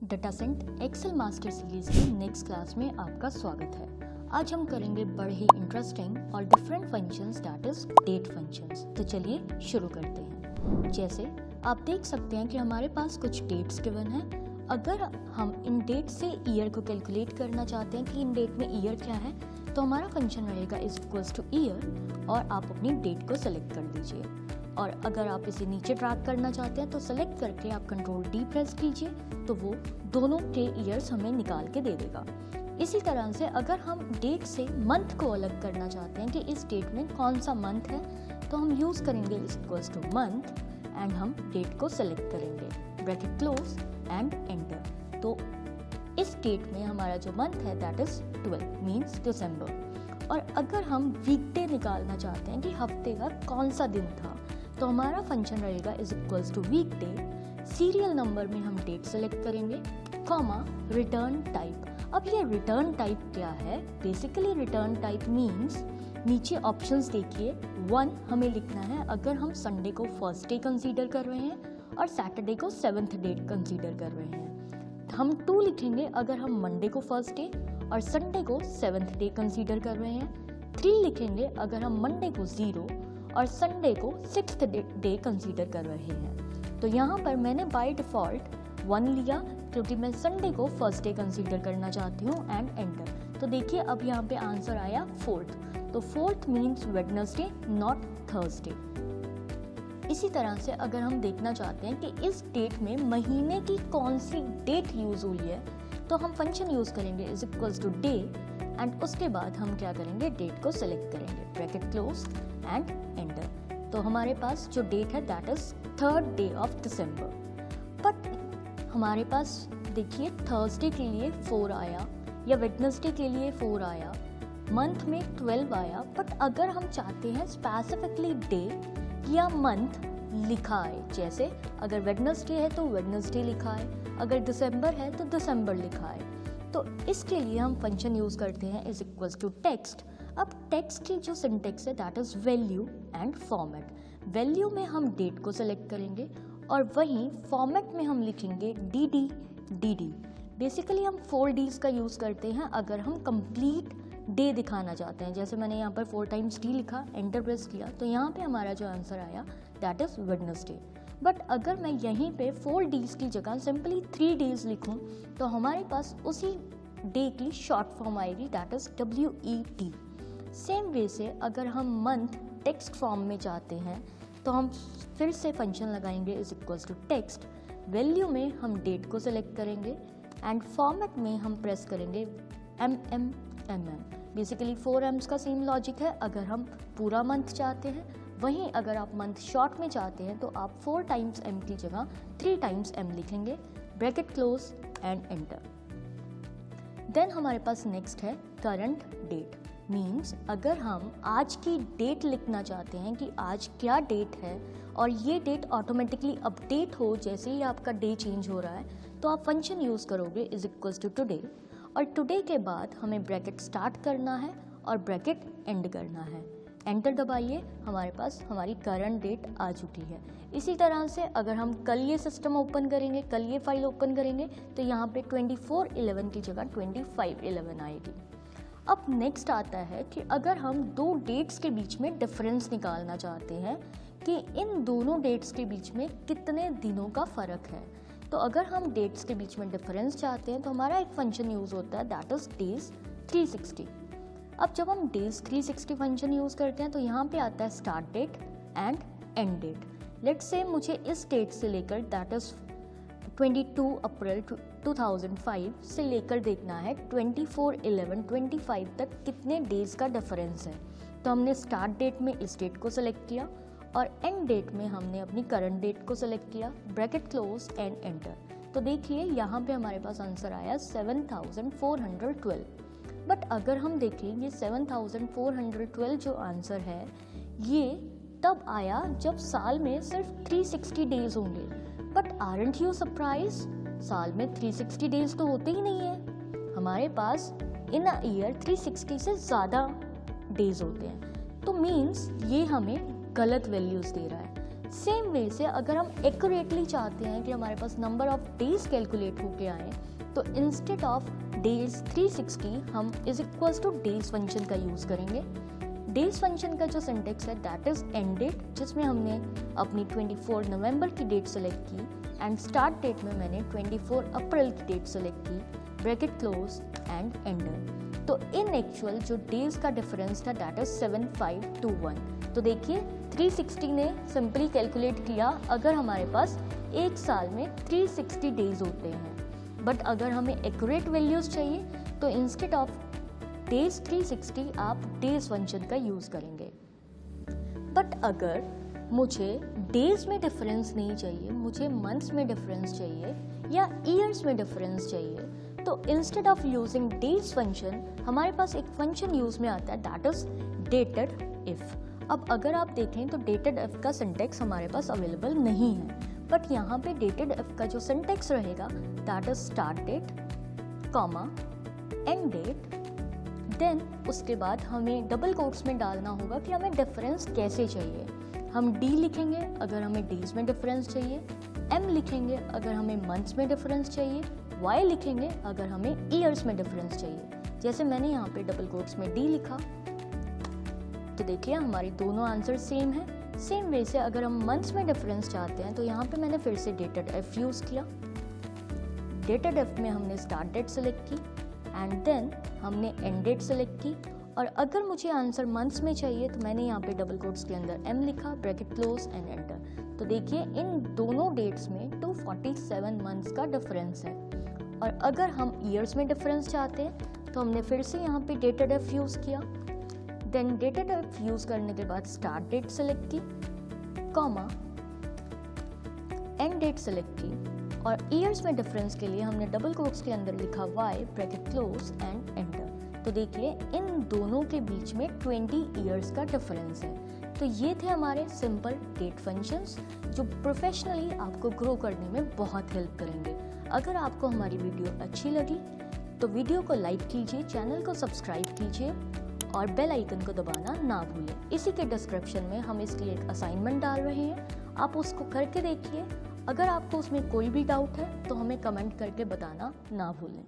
डेटासेंट Excel master series की next class में आपका स्वागत है। आज हम करेंगे बड़े ही इंटरेस्टिंग और different functions, that is date functions. तो चलिए शुरू करते हैं। जैसे आप देख सकते हैं कि हमारे पास कुछ डेट्स गिवन हैं। अगर हम इन डेट से ईयर को कैलकुलेट करना चाहते हैं कि इन डेट में ईयर क्या है, तो हमारा फंक्शन रहेगा इज इक्वल्स टू ईयर और आप अपनी डेट को सेलेक्ट कर दीजिए। और अगर आप इसे नीचे ट्रैक करना चाहते हैं तो सेलेक्ट करके आप कंट्रोल डी प्रेस कीजिए, तो वो दोनों के ईयर्स हमें निकाल के दे देगा। इसी तरह से अगर हम डेट से मंथ को अलग करना चाहते हैं कि इस डेट में कौन सा मंथ है, तो हम यूज़ करेंगे is equals two month and हम डेट को सेलेक्ट करेंगे, ब्रैकेट क्लोज एंड एंटर। तो इस डेट में हमारा जो मंथ है दैट इज 12 मीन्स दिसंबर। और अगर हम वीकडे निकालना चाहते हैं कि हफ्ते का कौन सा दिन था, तो हमारा फंक्शन रहेगा is equals to weekday, serial number में हम डेट सेलेक्ट करेंगे, कॉमा रिटर्न टाइप। अब ये रिटर्न टाइप क्या है? बेसिकली रिटर्न टाइप मीन्स, नीचे ऑप्शंस देखिए, 1 हमें लिखना है अगर हम संडे को फर्स्ट डे कंसीडर कर रहे हैं और सैटरडे को 7th डे कंसीडर कर रहे हैं। हम 2 लिखेंगे अगर हम मंडे को फर्स्ट डे और संडे को 7th डे कंसीडर कर रहे हैं। 3 लिखेंगे अगर हम मंडे को 0 और संडे को 6th डे कंसीडर कर रहे हैं। तो यहाँ पर मैंने बाय डिफ़ॉल्ट 1 लिया क्योंकि मैं संडे को फर्स्ट डे कंसीडर करना चाहती हूँ एंड एंटर। तो देखिए अब यहाँ पे आंसर आया 4th। तो 4th means Wednesday not Thursday. इसी तरह से अगर हम देखना चाहते हैं कि इस डेट में महीने की कौन सी डेट यूज़ हुई है, तो हम फंक्शन यूज़ करेंगे is equals to day and उसके बाद हम क्या करेंगे, डेट को सेलेक्ट करेंगे, ब्रैकेट क्लोज एंड एंटर। तो हमारे पास जो डेट है that is 3rd day of December. But हमारे पास देखिए थर्सडे के लिए 4 आया या वेडनेसडे के लिए 4 आया, मंथ में 12 आया। बट अगर हम चाहते हैं स्पेसिफिकली डे या मंथ लिखा आए, जैसे अगर वेडनेसडे है तो वेडनेसडे लिखा है, अगर दिसंबर है तो दिसंबर लिखा है, तो इसके लिए हम फंक्शन यूज़ करते हैं इज इक्वल्स टू टेक्स्ट। अब टेक्स्ट की जो सिंटेक्स है that is value and format. Value में हम डेट को सेलेक्ट करेंगे और वहीं फॉर्मेट में हम लिखेंगे डी। बेसिकली हम 4 Ds का यूज़ करते हैं अगर हम कंप्लीट डे दिखाना चाहते हैं। जैसे मैंने यहाँ पर 4 times D लिखा, एंटर प्रेस किया, तो यहाँ पे हमारा जो आंसर आया दैट इज़ वेडनेसडे। बट अगर मैं यहीं पे 4 Ds की जगह सिंपली 3 Ds लिखूँ, तो हमारे पास उसी डे की शॉर्ट फॉर्म आएगी that is WET। Same way से अगर हम मंथ टेक्स्ट फॉर्म में चाहते हैं, तो हम फिर से फंक्शन लगाएंगे is equals to text. Value में हम डेट को सेलेक्ट करेंगे एंड फॉर्मेट में हम प्रेस करेंगे MM। बेसिकली 4 M's का सेम लॉजिक है अगर हम पूरा मंथ चाहते हैं। वहीं अगर आप मंथ शॉर्ट में चाहते हैं तो आप 4 times M की जगह 3 times M लिखेंगे, bracket close and enter. Then हमारे पास नेक्स्ट है करंट डेट। मीन्स अगर हम आज की डेट लिखना चाहते हैं कि आज क्या डेट है और ये डेट ऑटोमेटिकली अपडेट हो जैसे ही आपका डे चेंज हो रहा है, तो आप फंक्शन यूज़ करोगे इज इक्वल्स टू टुडे और टुडे के बाद हमें ब्रैकेट स्टार्ट करना है और ब्रैकेट एंड करना है। एंटर दबाइए, हमारे पास हमारी करंट डेट आ चुकी है। इसी तरह से अगर हम कल ये सिस्टम ओपन करेंगे, कल ये फाइल ओपन करेंगे, तो यहाँ पे 24/11 की जगह 25/11 आएगी। अब नेक्स्ट आता है कि अगर हम 2 डेट्स के बीच में डिफरेंस निकालना चाहते हैं कि इन दोनों डेट्स के बीच में कितने दिनों का फ़र्क है, तो अगर हम डेट्स के बीच में डिफरेंस चाहते हैं तो हमारा एक फंक्शन यूज़ होता है दैट इज़ डेज 360। अब जब हम डेज 360 फंक्शन यूज़ करते हैं तो यहाँ पे आता है start date and end date. Let's say मुझे इस डेट से लेकर दैट इज़ 22 अप्रैल 2005 से लेकर देखना है 24/11/25 तक कितने डेज़ का डिफरेंस है। तो हमने स्टार्ट डेट में इस डेट को सेलेक्ट किया और एंड डेट में हमने अपनी करंट डेट को सेलेक्ट किया, ब्रैकेट क्लोज एंड एंटर। तो देखिए यहाँ पे हमारे पास आंसर आया 7412। बट अगर हम देखें ये 7412 जो आंसर है ये तब आया जब साल में सिर्फ 360 डेज होंगे। बट आरंट यू सरप्राइज, साल में 360 डेज तो होते ही नहीं है, हमारे पास इन अ ईयर 360 से ज़्यादा डेज होते हैं। तो मीन्स ये हमें गलत वैल्यूज़ दे रहा है। सेम वे से अगर हम एक्यूरेटली चाहते हैं कि हमारे पास नंबर ऑफ डेज कैलकुलेट होके आए, तो इंस्टेड ऑफ डेज 360 हम is equals two days function का यूज़ करेंगे। डेज फंक्शन का जो सिंटेक्स है दैट इज एंड डेट, जिसमें हमने अपनी 24 नवंबर की डेट सेलेक्ट की एंड स्टार्ट डेट में मैंने 24 अप्रैल की डेट सेलेक्ट की, ब्रैकेट क्लोज एंड एंडर। तो इन एक्चुअल जो डेज का डिफरेंस था दैट इज 7521। तो देखिए 360 ने सिंपली कैलकुलेट किया अगर हमारे पास एक साल में 360 डेज होते हैं, बट अगर हमें एक्यूरेट वैल्यूज चाहिए तो इंस्टेड ऑफ डेज 360 आप डेज फंक्शन का यूज़ करेंगे। बट अगर मुझे डेज में डिफरेंस नहीं चाहिए, मुझे मंथ्स में डिफरेंस चाहिए या ईयर्स में डिफरेंस चाहिए, तो instead of using days function हमारे पास एक फंक्शन यूज में आता है दैट इज डेटेड इफ। अब अगर आप देखें तो डेटेड इफ का सिंटेक्स हमारे पास अवेलेबल नहीं है, बट यहाँ पे डेटेड इफ का जो सिंटेक्स रहेगा that is start date comma end date, then उसके बाद हमें डबल कोट्स में डालना होगा कि हमें डिफरेंस कैसे चाहिए। हम डी लिखेंगे अगर हमें डेज में डिफरेंस चाहिए, एम लिखेंगे अगर हमें मंथ्स में डिफरेंस चाहिए, वाई लिखेंगे अगर हमें ईयर्स में डिफरेंस चाहिए। जैसे मैंने यहाँ पे डबल कोट्स में डी लिखा, तो देखिए हमारी दोनों आंसर सेम है। सेम वे से अगर हम मंथ्स में डिफरेंस चाहते हैं तो यहाँ पे मैंने फिर से डेटेड एफ यूज़ किया। डेटेड एफ में हमने स्टार्ट डेट सेलेक्ट की एंड देन हमने एंड डेट सेलेक्ट की, और अगर मुझे आंसर मंथ्स में चाहिए तो मैंने यहाँ पे डबल कोट्स के अंदर एम लिखा, ब्रैकेट क्लोज एंड एंटर। तो देखिए इन दोनों डेट्स में 247 मंथ्स का डिफरेंस है। और अगर हम ईयर्स में डिफरेंस चाहते हैं तो हमने फिर से यहाँ पे डेटेड एफ यूज़ किया, देन डेटेड एफ यूज़ करने के बाद स्टार्ट डेट सेलेक्ट की, कॉमा एंड डेट सेलेक्ट की, और ईयर्स में डिफरेंस के लिए हमने डबल कोट्स के अंदर लिखा Y, bracket close and enter. तो देखिए इन दोनों के बीच में 20 ईयर्स का डिफरेंस है। तो ये थे हमारे सिंपल डेट फंक्शंस जो प्रोफेशनली आपको ग्रो करने में बहुत हेल्प करेंगे। अगर आपको हमारी वीडियो अच्छी लगी तो वीडियो को लाइक कीजिए, चैनल को सब्सक्राइब कीजिए और बेल आइकन को दबाना ना भूलें। इसी के डिस्क्रिप्शन में हम इसकी एक असाइनमेंट डाल रहे हैं, आप उसको करके देखिए। अगर आपको उसमें कोई भी डाउट है तो हमें कमेंट करके बताना ना भूलें।